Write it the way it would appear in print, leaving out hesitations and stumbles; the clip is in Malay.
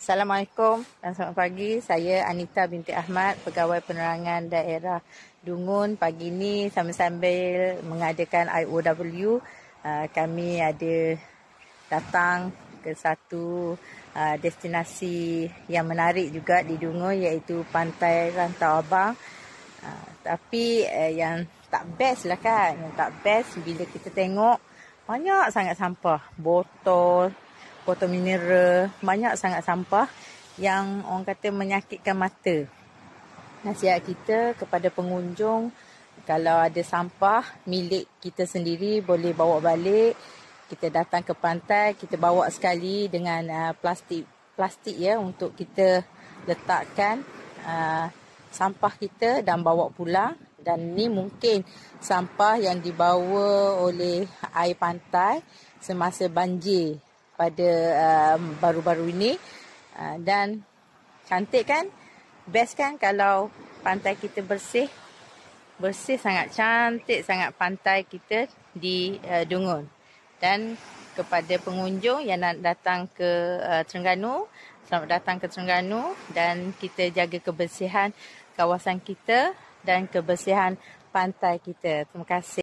Assalamualaikum dan selamat pagi. Saya Anita binti Ahmad, Pegawai Penerangan Daerah Dungun. Pagi ini sambil mengadakan IOW, kami ada datang ke satu destinasi yang menarik juga di Dungun, iaitu Pantai Rantau Abang. Tapi yang tak best lah kan, yang tak best bila kita tengok banyak sangat sampah, botol mineral, banyak sangat sampah yang orang kata menyakitkan mata. Nasihat kita kepada pengunjung, kalau ada sampah milik kita sendiri boleh bawa balik. Kita datang ke pantai, kita bawa sekali dengan plastik ya, untuk kita letakkan sampah kita dan bawa pulang. Dan ni mungkin sampah yang dibawa oleh air pantai semasa banjir pada baru-baru ini. Dan cantik kan? Best kan kalau pantai kita bersih sangat cantik sangat pantai kita di Dungun. Dan kepada pengunjung yang nak datang ke Terengganu, selamat datang ke Terengganu, dan kita jaga kebersihan kawasan kita dan kebersihan pantai kita. Terima kasih.